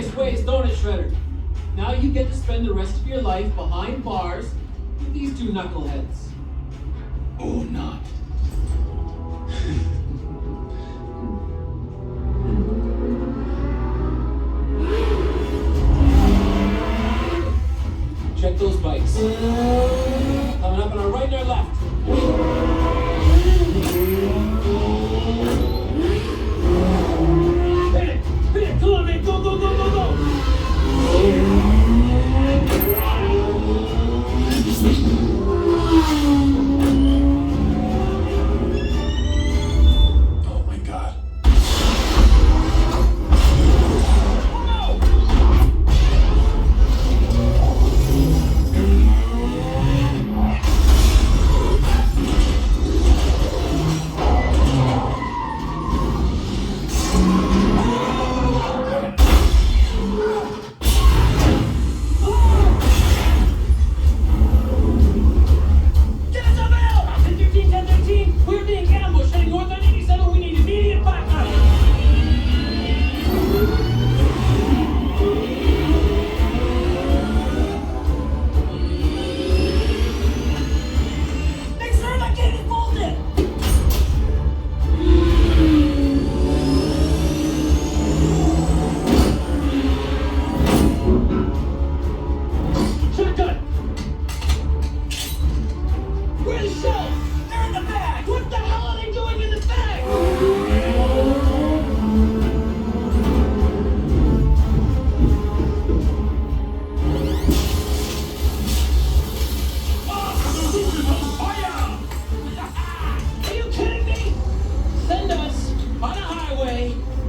serious ways, don't it, Shredder? Now you get to spend the rest of your life behind bars with these two knuckleheads. Or not. Check those bikes. Coming up on our right and our left. Hit it! Hit it! Come on, man! Go, go, go, go, go! Oh my God.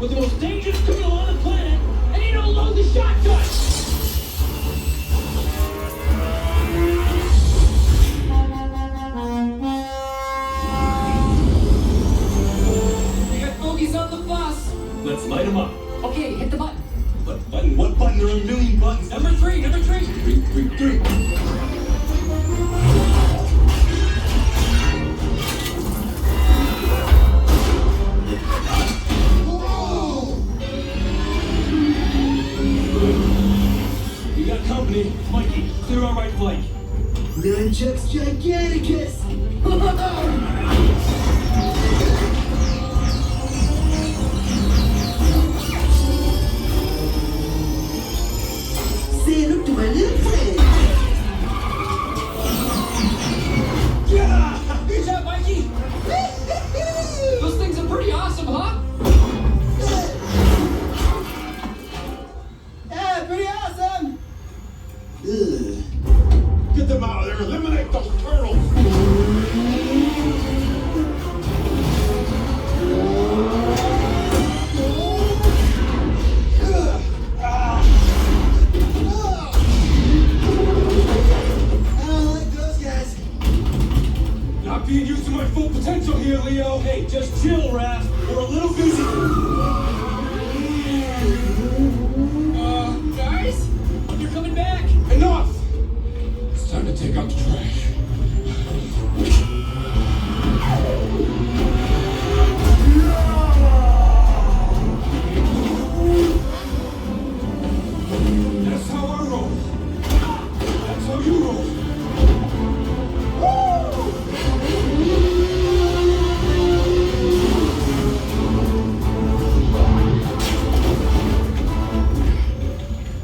With the most dangerous criminal on the planet, and you don't load the shotgun! We got bogeys on the bus! Let's light them up. Okay, hit the button. What button? What button? There are a million buttons. Number three, number three! Three. You got company. Mikey, clear our right flank. Nunchucks Giganticus! Say hello to my little friend! Yeah! Good job, Mikey! Those things are pretty awesome, huh? Yeah, pretty awesome! Ugh. Get them out of there. Eliminate those turtles. I don't like those guys. Not being used to my full potential here, Leo. Hey, just chill, Raph. We're a little busy. Guys? You're coming back! Enough! It's time to take out the trash. That's how I roll. That's how you roll.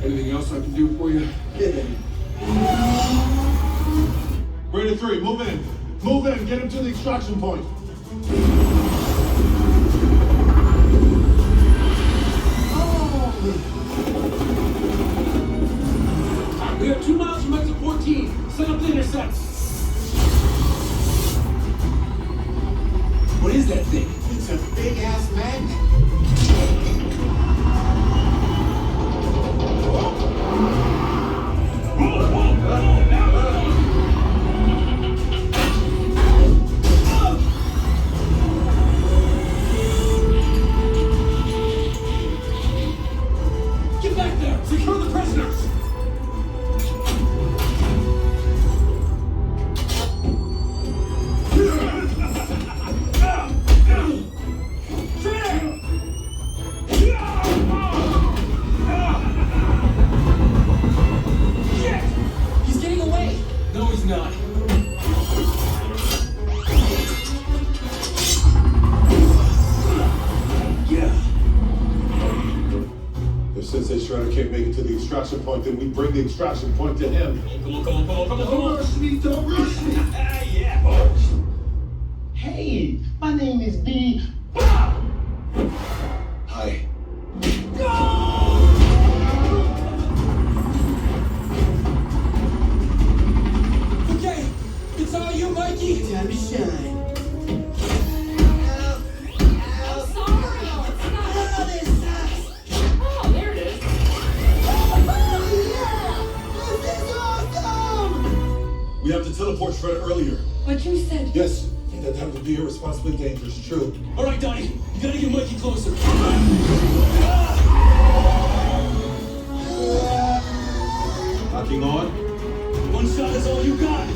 Anything else I can do for you? Raider 3, move in. Move in, get him to the extraction point. We are 2 miles from exit 14. Set up the intercept. What is that thing? It's a big ass magnet. Sensei Shredder can't make it to the extraction point, then we bring the extraction point to him. Come on, come on, come on, come on, come Don't on. rush me, don't rush me. Yeah, folks. Hey, my name is B. Bob. Hi. Okay, it's all you, Mikey. Time to shine. I'm sorry. It's not. Oh, this sucks. Oh, there it is. Oh, yeah! This is awesome! We have to teleport Shredder earlier. But you said. Yes, that would be irresponsibly dangerous, true. All right, Donnie, you gotta get Mikey closer. Locking on. One shot is all you got.